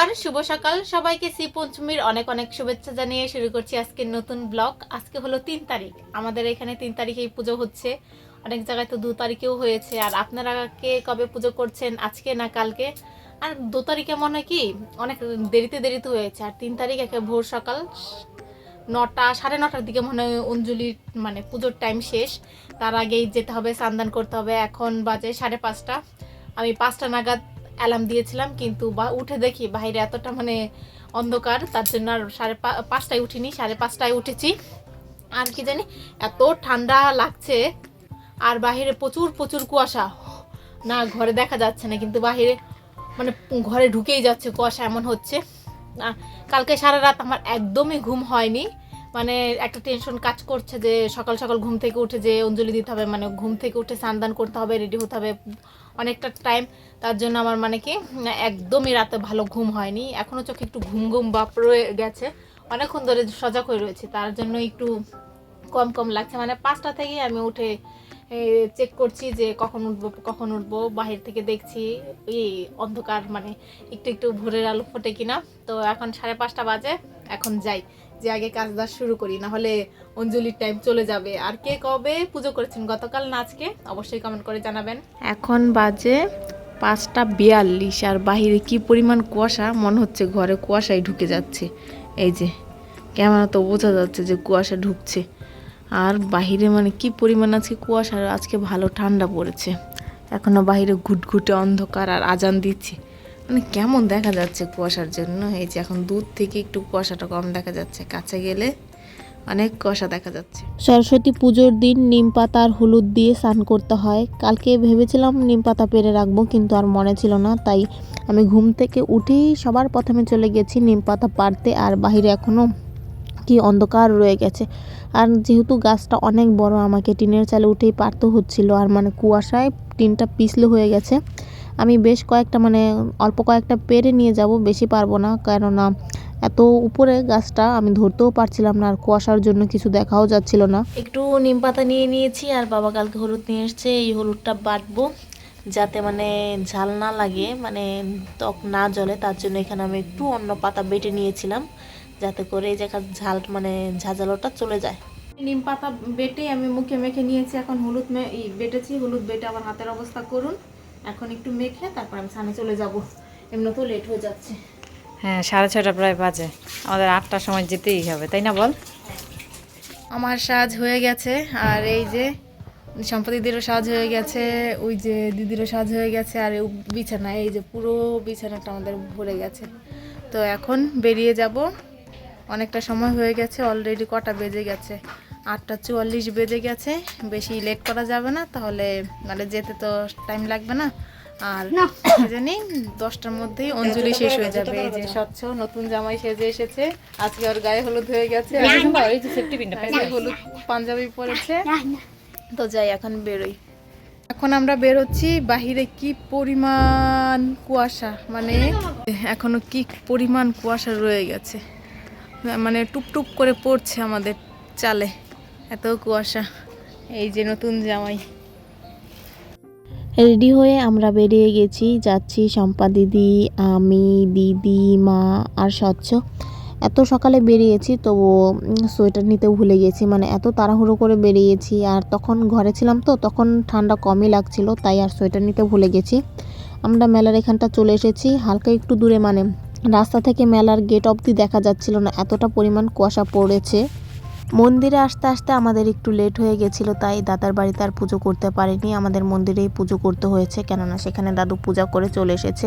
নমস্কার, শুভ সকাল সবাইকে। শ্রী পঞ্চমীর অনেক অনেক শুভেচ্ছা জানিয়ে শুরু করছি আজকের নতুন ব্লগ। আজকে হলো 3 তারিখ, আমাদের এখানে 3 তারিখেই পুজো হচ্ছে, অনেক জায়গায় তো 2 তারিখেও হয়েছে। আর আপনারা কে কবে পুজো করছেন, আজকে না কালকে? আর 2 তারিখে মনে হয় কি অনেক দেরিতে হয়েছে, আর 3 তারিখ একে ভোর সকাল 9টা 9:30টার দিকে মনে হয় অঞ্জলি মানে পুজোর টাইম শেষ। তার আগেই যেতে হবে, স্নান করতে হবে। এখন বাজে 5:30। আমি 5টা নাগাদ অ্যালার্ম দিয়েছিলাম, কিন্তু উঠে দেখি বাইরে এতটা মানে অন্ধকার, তার জন্য আর 5:30টায় উঠিনি, 5:30টায় উঠেছি। আর কি জানি এত ঠান্ডা লাগছে, আর বাইরে প্রচুর প্রচুর কুয়াশা। না ঘরে দেখা যাচ্ছে না, কিন্তু বাইরে মানে ঘরে ঢুকেই যাচ্ছে কুয়াশা, এমন হচ্ছে। কালকে সারা রাত আমার একদমই ঘুম হয়নি, মানে একটা টেনশন কাজ করছে যে সকাল সকাল ঘুম থেকে উঠে যে অঞ্জলি দিতে হবে, মানে ঘুম থেকে উঠে স্নান করতে হবে, রেডি হতে হবে, অনেকটা টাইম। তার জন্য আমার মানে কি একদমই রাতে ভালো ঘুম হয়নি, এখনও চোখে একটু ঘুম ঘুম বাপ রয়ে গেছে, অনেকক্ষণ ধরে সজাগ হয়ে রয়েছে, তার জন্য একটু কম কম লাগছে। মানে 5টা থেকেই আমি উঠে চেক করছি যে কখন উঠবো। বাহির থেকে দেখছি এই অন্ধকার, মানে একটু একটু ভোরের আলো ফোটে কিনা। তো এখন 5:30 বাজে, এখন যাই যে আগে কাজ বাজ শুরু করি, না হলে অঞ্জলির টাইম চলে যাবে। আর কে কবে পুজো করেছেন, গতকাল না আজকে, অবশ্যই কমেন্ট করে জানাবেন। এখন বাজে 5:42, আর বাহিরে কি পরিমাণ কুয়াশা, মনে হচ্ছে ঘরে কুয়াশায় ঢুকে যাচ্ছে। এই যে ক্যামেরা তো বোঝা যাচ্ছে যে কুয়াশা ঢুকছে, আর বাহিরে মানে কি পরিমাণ আজকে কুয়াশা, আজকে ভালো ঠান্ডা পড়েছে। এখনও বাহিরে ঘুটঘুটে অন্ধকার, আর আজান দিচ্ছে, মানে কেমন দেখা যাচ্ছে কুয়াশার জন্য। এই যে এখন দূর থেকে একটু কুয়াশাটা কম দেখা যাচ্ছে, কাছে গেলে অনেক কুয়াশা দেখা যাচ্ছে। সরস্বতী পুজোর দিন নিম পাতা আর হলুদ দিয়ে স্নান করতে হয়। কালকে ভেবেছিলাম নিম পাতা পেরে রাখবো, কিন্তু আর মনে ছিল না, তাই আমি ঘুম থেকে উঠেই সবার প্রথমে চলে গেছি নিম পাতা পাড়তে। আর বাহিরে এখনও কি অন্ধকার রয়ে গেছে, আর যেহেতু গাছটা অনেক বড়, আমাকে টিনের চালে উঠেই পারতে হচ্ছিল, আর মানে কুয়াশায় টিনটা পিছলে হয়ে গেছে। আমি বেশ কয়েকটা মানে অল্প কয়েকটা পেরে নিয়ে যাব, বেশি পারবো না, কেননা এত উপরে গাছটা আমি ধরতেও পারছিলাম না, আর কুয়াশার জন্য কিছু দেখাও যাচ্ছিল না। একটু নিম পাতা নিয়ে নিয়েছি, আর বাবা কালকে হলুদ নিয়ে এসছে, এই হলুদটা বাটবো যাতে মানে ঝাল না লাগে, মানে ত্বক না জ্বলে, তার জন্য এখানে আমি একটু অন্য পাতা বেটে নিয়েছিলাম, যাতে করে এই জায়গার ঝাল মানে ঝাঁঝালোটা চলে যায়। নিম পাতা বেটে আমি মুখে মেখে নিয়েছি, এখন হলুদ বেটেছি, হলুদ বেটে আমার হাতের অবস্থা করুন। এখন একটু মেখে তারপর আমি সামনে চলে যাব, এমনি তো লেট হয়ে যাচ্ছে। হ্যাঁ, 6:30 প্রায় বাজে, আমাদের 8টার সময় যেতেই হবে, তাই না বল? আমার সাজ হয়ে গেছে, আর এই যে সম্পদিদিরও সাজ হয়ে গেছে, ওই যে দিদিরও সাজ হয়ে গেছে, আর বিছানা, এই যে পুরো বিছানাটা আমাদের ভরে গেছে। তো এখন বেরিয়ে যাব, অনেকটা সময় হয়ে গেছে, অলরেডি কটা বেজে গেছে, 8:44 বেজে গেছে। বেশি লেট করা যাবে না, তাহলে মানে যেতে তো টাইম লাগবে না, আর জানি 10টার মধ্যেই অঞ্জলি শেষ হয়ে যাবে। এই যে স্বচ্ছ নতুন জামাই সেজে এসেছে, আজকে ওর গায়ে হলুদ হয়ে গেছে, হলুদ পাঞ্জাবি পরেছে। তো যাই, এখন বেরোই। এখন আমরা বেরোচ্ছি, বাহিরে কি পরিমাণ কুয়াশা, মানে এখনো কি পরিমাণ কুয়াশা রয়ে গেছে, মানে টুপটুপ করে পড়ছে আমাদের চালে, এত কুয়াশা। এই যে নতুন জামাই রেডি হয়ে আমরা বেরিয়ে গেছি, যাচ্ছি শম্পা দিদি, আমি, দিদি, মা আর স্বচ্ছ। এত সকালে বেরিয়েছি, তবু সোয়েটার নিতে ভুলে গেছি, মানে এত তাড়াহুড়ো করে বেরিয়েছি, আর তখন ঘরে ছিলাম তো তখন ঠান্ডা কমই লাগছিল, তাই আর সোয়েটার নিতে ভুলে গেছি। আমরা মেলার এখানটা চলে এসেছি, হালকা একটু দূরে, মানে রাস্তা থেকে মেলার গেট অবধি দেখা যাচ্ছিল না, এতটা পরিমাণ কুয়াশা পড়েছে। মন্দিরে আসতে আসতে আমাদের একটু লেট হয়ে গেছিলো, তাই দাদার বাড়িতে আর পুজো করতে পারিনি, আমাদের মন্দিরেই পুজো করতে হয়েছে, কেননা সেখানে দাদু পূজা করে চলে এসেছে।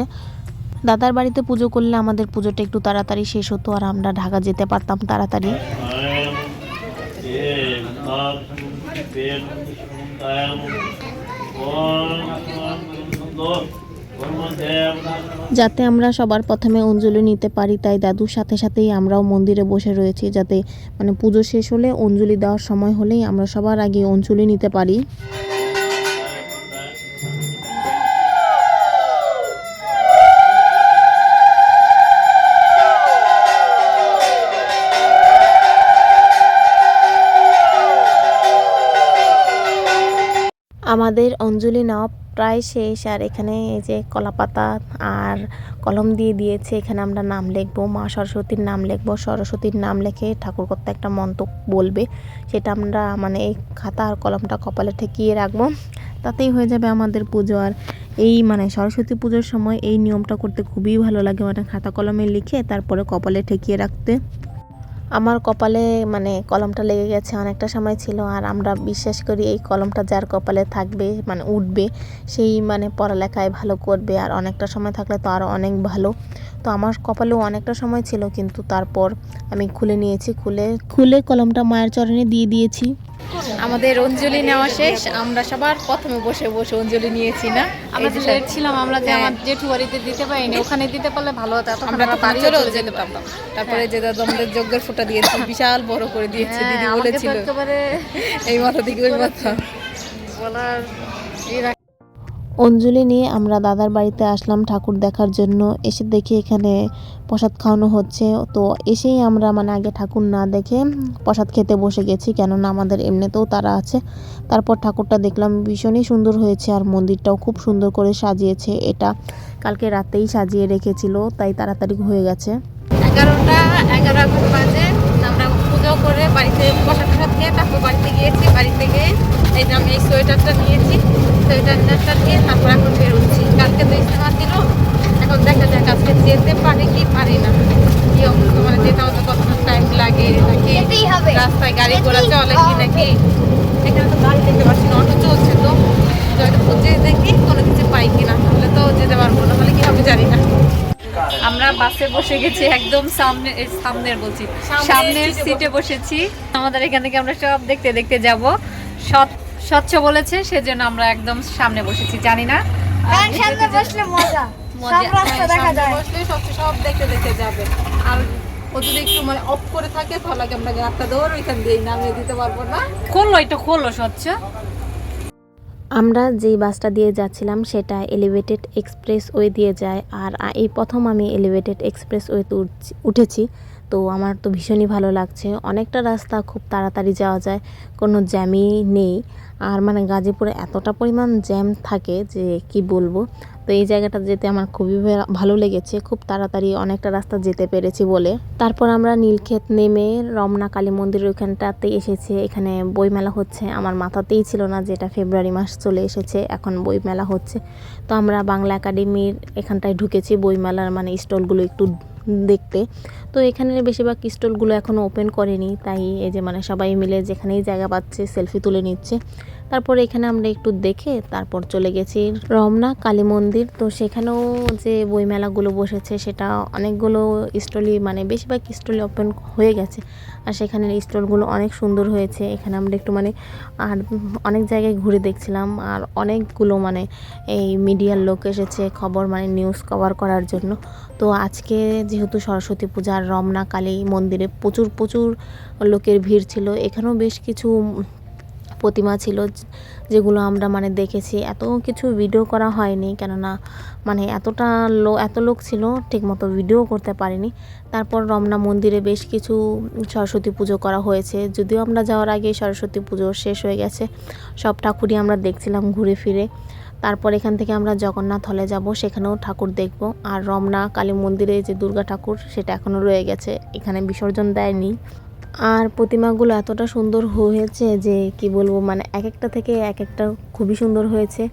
দাদার বাড়িতে পুজো করলে আমাদের পুজোটা একটু তাড়াতাড়ি শেষ হতো, আর আমরা ঢাকা যেতে পারতাম তাড়াতাড়ি। যাতে আমরা সবার প্রথমে অঞ্জলি নিতে পারি, তাই দাদুর সাথে সাথেই আমরাও মন্দিরে বসে রয়েছি, যাতে মানে পুজো শেষ হলে অঞ্জলি দেওয়ার সময় হলেই আমরা সবার আগে অঞ্জলি নিতে পারি। আমাদের অঞ্জলি নেওয়া প্রায় শেষ। আর এখানে এই যে কলাপাতা আর কলম দিয়ে দিয়েছে, এখানে আমরা নাম লিখবো, মা সরস্বতীর নাম লিখবো। সরস্বতীর নাম লিখে ঠাকুরকর্তা একটা মন্ত্র বলবে, সেটা আমরা মানে এই খাতা আর কলমটা কপালে ঠেকিয়ে রাখবো, তাতেই হয়ে যাবে আমাদের পুজো। আর এই মানে সরস্বতী পুজোর সময় এই নিয়মটা করতে খুবই ভালো লাগে, মানে খাতা কলমে লিখে তারপরে কপালে ঠেকিয়ে রাখতে। আমার কপালে মানে কলমটা লেগে গেছে, অনেকটা সময় ছিল। আর আমরা বিশ্বাস করি এই কলমটা যার কপালে থাকবে মানে উঠবে, সেই মানে পড়ালেখায় ভালো করবে, আর অনেকটা সময় থাকলে তো আরও অনেক ভালো। তো আমার কপালেও অনেকটা সময় ছিল, কিন্তু তারপর আমি খুলে নিয়েছি, খুলে কলমটা মায়ের চরণে দিয়ে দিয়েছি। আমাদের অঞ্জলি নেওয়া শেষ, আমরা সবার প্রথমে বসে বসে অঞ্জলি নিয়েছি না। আমরা তো লেট ছিলাম, আমরা যে আমার জেঠু বাড়িতে দিতে পারিনি, ওখানে দিতে পারলে ভালো হতো, আমরা তো বাড়ি চলে যেতে পারতাম। তারপরে যে দাদা আমাদের যজ্ঞের ফোঁটা দিয়েছে, বিশাল বড় করে দিয়েছে, দিদি বলেছিল এই মাথা থেকে ওই মাথা বলার। অঞ্জলি নিয়ে আমরা দাদার বাড়িতে আসলাম ঠাকুর দেখার জন্য। এসে দেখি এখানে প্রসাদ খাওয়ানো হচ্ছে। তো এসেই আমরা মানে আগে ঠাকুর না দেখে প্রসাদ খেতে বসে গেছি, কেননা আমাদের এমনিতেও তারা আছে। তারপর ঠাকুরটা দেখলাম, ভীষণই সুন্দর হয়েছে, আর মন্দিরটাও খুব সুন্দর করে সাজিয়েছে। এটা কালকে রাতেই সাজিয়ে রেখেছিল, তাই তাড়াতাড়ি হয়ে গেছে। 11টা বাজে আমরা পুজো করে বাড়িতে প্রসাদ খেয়ে তারপর বাড়িতে গিয়েছি। বাড়িতে গিয়ে এই যে আমি এই সোয়েটারটা নিয়েছি, সোয়েটারটা নিয়ে তারপর এখন বেরোচ্ছি। কালকে তো ইস্তেমা ছিল, এখন দেখা যাক আজকে যেতে পারি কি পারি না, কি অবস্থা, মানে যেতে হতে কতটা টাইম লাগে নাকি রাস্তায় গাড়ি ঘোড়া চলে কি নাকি। এখানে তো গাড়ি দেখতে পাচ্ছি না, অটো চলছে, তো হয়তো খুঁজে দেখি কোনো কিছু পাই কিনা, তাহলে তো যেতে পারবো না, হলে কি হবে জানি না। আমরা বাসে বসে গেছি, একদম সামনের সিটে বসেছি। আমাদের এখান থেকে আমরা সব দেখতে দেখতে যাব। স্বচ্ছ বলেছে, সেজন্য আমরা একদম সামনে বসেছি। জানি না সামনে বসলে মজা, মজা, সব রাস্তা হ্যাঁ, দেখা সামনে যায়। বসলে সব দেখতে দেখতে যাবে। আর ও যদি একটু মানে অফ করে থাকে তাহলে আমরা রাস্তা দৌড় ওইখান দিয়ে নামিয়ে দিতে পারবো না। খোলো স্বচ্ছ। আমরা যেই বাসটা দিয়ে যাচ্ছিলাম সেটা এলিভেটেড এক্সপ্রেস ওয়ে দিয়ে যায়। আর এই প্রথম আমি এলিভেটেড এক্সপ্রেস ওয়েতে উঠেছি, তো আমার তো ভীষণই ভালো লাগছে। অনেকটা রাস্তা খুব তাড়াতাড়ি যাওয়া যায়, কোনো জ্যামই নেই। আর মানে গাজীপুরে এতটা পরিমাণ জ্যাম থাকে যে কি বলবো। তো এই জায়গাটা যেতে আমার খুবই ভালো লেগেছে, খুব তাড়াতাড়ি অনেকটা রাস্তা যেতে পেরেছি বলে। তারপর আমরা নীলক্ষেত নেমে রমনা কালী মন্দিরের ওইখানটাতে এসেছে। এখানে বইমেলা হচ্ছে, আমার মাথাতেই ছিল না যে এটা ফেব্রুয়ারি মাস চলে এসেছে, এখন বইমেলা হচ্ছে। তো আমরা বাংলা একাডেমির এখানটায় ঢুকেছি বইমেলার মানে স্টলগুলো একটু দেখতে। তো এখানে বেশিরভাগ স্টলগুলো এখনও ওপেন করেনি, তাই এই যে মানে সবাই মিলে যেখানেই জায়গা পাচ্ছে সেলফি তুলে নিচ্ছে। তারপর এখানে আমরা একটু দেখে তারপর চলে গেছি রমনা কালী মন্দির। তো সেখানেও যে বইমেলাগুলো বসেছে সেটা অনেকগুলো স্টলই মানে বেশিরভাগ স্টলই ওপেন হয়ে গেছে, আর সেখানের স্টলগুলো অনেক সুন্দর হয়েছে। এখানে আমরা একটু মানে আর অনেক জায়গায় ঘুরে দেখছিলাম, আর অনেকগুলো মানে এই মিডিয়ার লোক এসেছে খবর মানে নিউজ কভার করার জন্য। তো আজকে যেহেতু সরস্বতী পূজার রমনা কালী মন্দিরে প্রচুর লোকের ভিড় ছিল। এখানেও বেশ কিছু প্রতিমা ছিল যেগুলো আমরা মানে দেখেছি। এত কিছু ভিডিও করা হয়নি, কেননা মানে এত লোক ছিল, ঠিকমতো ভিডিও করতে পারিনি। তারপর রমনা মন্দিরে বেশ কিছু সরস্বতী পুজো করা হয়েছে, যদিও আমরা যাওয়ার আগে সরস্বতী পুজো শেষ হয়ে গেছে। সব ঠাকুরই আমরা দেখছিলাম ঘুরে ফিরে। তারপর এখান থেকে আমরা জগন্নাথ হলে যাব, সেখানেও ঠাকুর দেখব। আর রমনা কালী মন্দিরে যে দুর্গা ঠাকুর সেটা এখনও রয়ে গেছে, এখানে বিসর্জন দেয়নি। আর প্রতিমাগুলো এতটা সুন্দর হয়েছে যে কি বলবো, মানে এক একটা থেকে এক একটা খুবই সুন্দর হয়েছে।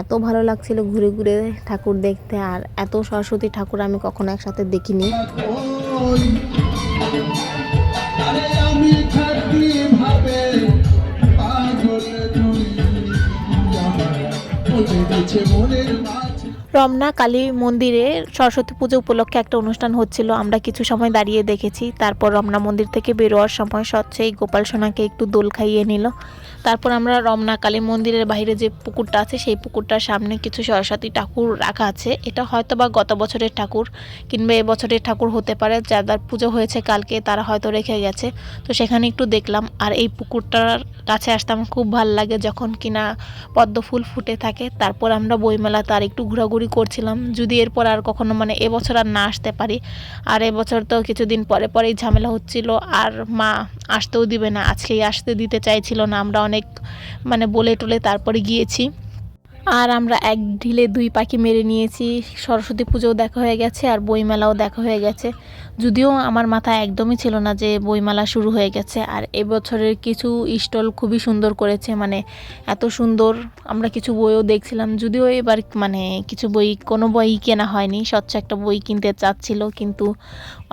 এত ভালো লাগছিল ঘুরে ঘুরে ঠাকুর দেখতে, আর এত সরস্বতী ঠাকুর আমি কখনো একসাথে দেখিনি। রমনা কালী মন্দিরে সরস্বতী পুজো উপলক্ষে একটা অনুষ্ঠান হচ্ছিল, আমরা কিছু সময় দাঁড়িয়ে দেখেছি। তারপর রমনা মন্দির থেকে বেরোয়ার সময় স্বচ্ছই গোপাল সোনাকে একটু দোল খাইয়ে নিল। তারপর আমরা রমনা কালী মন্দিরের বাইরে যে পুকুরটা আছে সেই পুকুরটার সামনে কিছু সরস্বতী ঠাকুর রাখা আছে। এটা হয়তো বা গত বছরের ঠাকুর কিংবা এবছরের ঠাকুর হতে পারে, যাদের পুজো হয়েছে কালকে তারা হয়তো রেখে গেছে। তো সেখানে একটু দেখলাম। আর এই পুকুরটার কাছে আসতাম খুব ভাল লাগে যখন কিনা পদ্ম ফুল ফুটে থাকে। তারপর আমরা বইমেলাতে আর একটু ঘোরাঘুরি করছিলাম, যদি এরপর আর কখনো মানে এবছর আর না আসতে পারি। আর এবছর তো কিছুদিন পরেই ঝামেলা হচ্ছিল, আর মা আসতেও দিবে না, আজকেই আসতে দিতে চাইছিল না। আমরা অনেক মানে বলে টলে তারপরে গিয়েছি। আর আমরা এক ঢিলে দুই পাখি মেরে নিয়েছি, সরস্বতী পুজোও দেখা হয়ে গেছে আর বইমেলাও দেখা হয়ে গেছে। যদিও আমার মাথায় একদমই ছিল না যে বইমেলা শুরু হয়ে গেছে। আর এবছরের কিছু স্টল খুবই সুন্দর করেছে, মানে এত সুন্দর। আমরা কিছু বইও দেখছিলাম, যদিও এবার মানে কিছু বই, কোনো বই কেনা হয়নি। স্বচ্ছ একটা বই কিনতে চাচ্ছিল, কিন্তু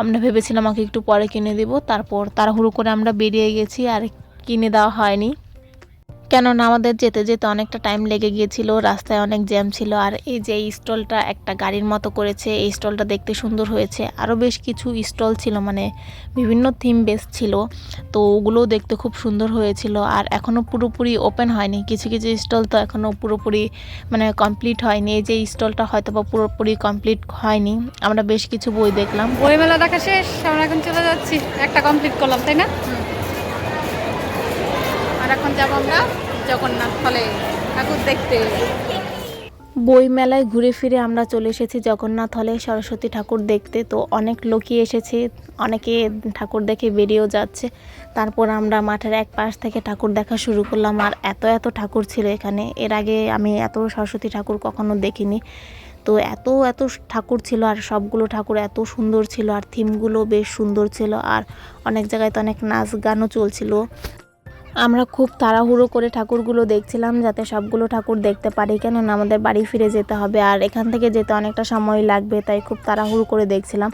আমরা ভেবেছিলাম আমাকে একটু পরে কিনে দেবো। তারপর তাড়াহুড়ো করে আমরা বেরিয়ে গেছি আর কিনে দেওয়া হয়নি, কেননা আমাদের যেতে যেতে অনেকটা টাইম লেগে গিয়েছিল, রাস্তায় অনেক জ্যাম ছিল। আর এই যে এই স্টলটা একটা গাড়ির মতো করেছে, এই স্টলটা দেখতে সুন্দর হয়েছে। আরও বেশ কিছু স্টল ছিল, মানে বিভিন্ন থিম বেস ছিল, তো ওগুলোও দেখতে খুব সুন্দর হয়েছিল। আর এখনও পুরোপুরি ওপেন হয়নি, কিছু কিছু স্টল তো এখনও পুরোপুরি মানে কমপ্লিট হয়নি। এই যে স্টলটা হয়তো বা পুরোপুরি কমপ্লিট হয়নি। আমরা বেশ কিছু বই দেখলাম। বইমেলা দেখা শেষ, আমরা এখন চলে যাচ্ছি, একটা কমপ্লিট করলাম তাই না? আর এখন যাবো আমরা জগন্নাথ হলে ঠাকুর দেখতে। বই মেলায় ঘুরে ফিরে আমরা চলে এসেছি জগন্নাথ হলে সরস্বতী ঠাকুর দেখতে। তো অনেক লোকই এসেছে, অনেকে ঠাকুর দেখে বেরিয়েও যাচ্ছে। তারপর আমরা মাঠের এক পাশ থেকে ঠাকুর দেখা শুরু করলাম। আর এত এত ঠাকুর ছিল এখানে, এর আগে আমি এত সরস্বতী ঠাকুর কখনো দেখিনি। তো এত এত ঠাকুর ছিল, আর সবগুলো ঠাকুর এত সুন্দর ছিল, আর থিমগুলো বেশ সুন্দর ছিল। আর অনেক জায়গায় তো অনেক নাচ গানও চলছিল। আমরা খুব তাড়াহুড়ো করে ঠাকুরগুলো দেখছিলাম যাতে সবগুলো ঠাকুর দেখতে পারি, কেননা আমাদের বাড়ি ফিরে যেতে হবে আর এখান থেকে যেতে অনেকটা সময় লাগবে, তাই খুব তাড়াহুড়ো করে দেখছিলাম।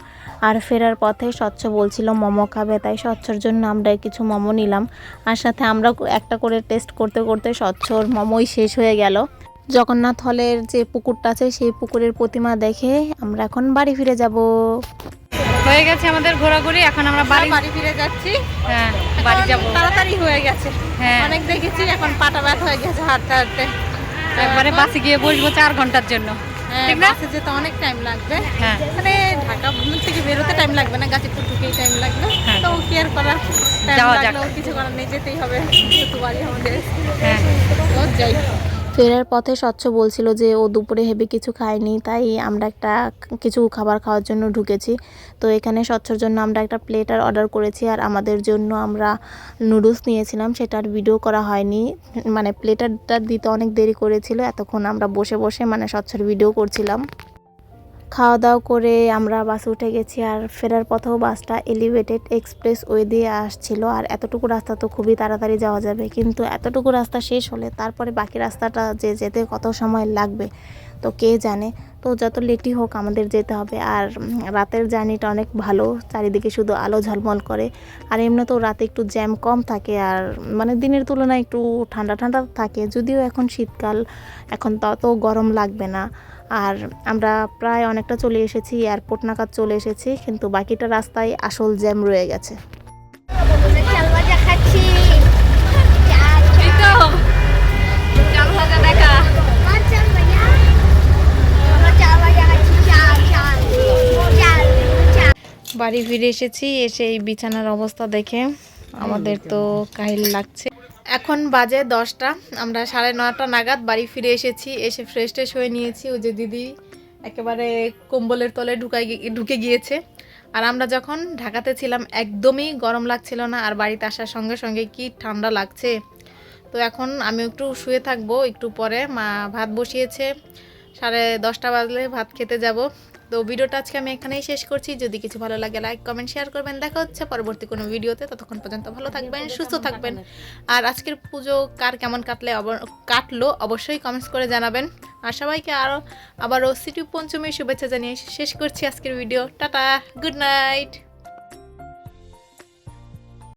আর ফেরার পথে স্বচ্ছ বলছিল মোমো খাবে, তাই স্বচ্ছর জন্য আমরা কিছু মোমো নিলাম। আর সাথে আমরা একটা করে টেস্ট করতে করতে স্বচ্ছর মোমোই শেষ হয়ে গেল। জগন্নাথ হলের যে পুকুরটা আছে সেই পুকুরের প্রতিমা দেখে আমরা এখন বাড়ি ফিরে যাব। হয়ে গেছে আমাদের ঘোরাঘুরি, এখন আমরা বাড়ি ফিরে যাচ্ছি। হ্যাঁ, বাড়ি যাব। তাড়াতাড়ি হয়ে গেছে, হ্যাঁ, অনেক দেখেছি, এখন পাটা ব্যথা হয়ে গেছে হাঁটতে হাঁটতে। একবারে বাসে গিয়ে বসবো 4 ঘন্টার জন্য, ঠিক না? বাসে যেতে অনেক টাইম লাগবে, হ্যাঁ, মানে ঢাকা থেকে বেরোতে টাইম লাগবে না, গাজীপুর থেকেই টাইম লাগবে। হ্যাঁ। তো কি আর করার, টাইম যাওয়া যাক। লাগলেও কিছু করার নেই, যেতেই হবে, যেহেতু বাড়ি আমাদের। হ্যাঁ, তো যাই। ফেরার পথে স্বচ্ছ বলছিল যে ও দুপুরে হেভি কিছু খায়নি, তাই আমরা একটা কিছু খাবার খাওয়ার জন্য ঢুকেছি। তো এখানে স্বচ্ছর জন্য আমরা একটা প্লেটার অর্ডার করেছি, আর আমাদের জন্য আমরা নুডলস নিয়েছিলাম, সেটার ভিডিও করা হয়নি, মানে প্লেটারটা দিতে অনেক দেরি করেছিল। এতক্ষণ আমরা বসে বসে মানে স্বচ্ছর ভিডিও করছিলাম। খাওয়া দাওয়া করে আমরা বাসে উঠে গেছি, আর ফেরার পথেও বাসটা এলিভেটেড এক্সপ্রেস ওয়ে দিয়ে আসছিল। আর এতটুকু রাস্তা তো খুবই তাড়াতাড়ি যাওয়া যাবে, কিন্তু এতটুকু রাস্তা শেষ হলে তারপরে বাকি রাস্তাটা যে যেতে কত সময় লাগবে তো কে জানে। তো যত লেটই হোক আমাদের যেতে হবে। আর রাতের জার্নিটা অনেক ভালো, চারিদিকে শুধু আলো ঝলমল করে। আর এমনিতেও রাতে একটু জ্যাম কম থাকে, আর মানে দিনের তুলনায় একটু ঠান্ডা ঠান্ডা থাকে, যদিও এখন শীতকাল, এখন তত গরম লাগবে না। আর আমরা প্রায় অনেকটা চলে এসেছি, এয়ারপোর্ট নাগাদ চলে এসেছি, কিন্তু বাকিটা রাস্তায় আসল জ্যাম রয়ে গেছে। চাল ভাজা খাচ্ছি, এই তো চাল ভাজা দেখা। চাল ভাজা, আমরা চাল ভাজা খাচ্ছি, চাল চাল চাল চাল। বাড়ি ফিরে এসেছি, এসে এই বিছানার অবস্থা দেখে আমাদের তো কাহিল লাগছে। এখন বাজে 10টা, আমরা 9:30 নাগাদ বাড়ি ফিরে এসেছি। এসে ফ্রেশ ট্রেশ হয়ে নিয়েছি। ওই যে দিদি একেবারে কম্বলের তলে ঢুকে গিয়েছে। আর আমরা যখন ঢাকাতে ছিলাম একদমই গরম লাগছিল না, আর বাড়িতে আসার সঙ্গে সঙ্গে কি ঠান্ডা লাগছে। তো এখন আমি একটু শুয়ে থাকবো, একটু পরে মা ভাত বসিয়েছে, 10:30 বাজলে ভাত খেতে যাব। তো ভিডিওটা আজকে আমি এখানেই শেষ করছি। যদি কিছু ভালো লাগে লাইক কমেন্ট শেয়ার করবেন। দেখা হচ্ছে পরবর্তী কোনো ভিডিওতে, ততক্ষণ পর্যন্ত ভালো থাকবেন, সুস্থ থাকবেন। আর আজকের পুজো কার কেমন কাটলো অবশ্যই কমেন্টস করে জানাবেন। আর সবাইকে আবারও সিটি পঞ্চমীর শুভেচ্ছা জানিয়ে শেষ করছি আজকের ভিডিও। Tata, good night.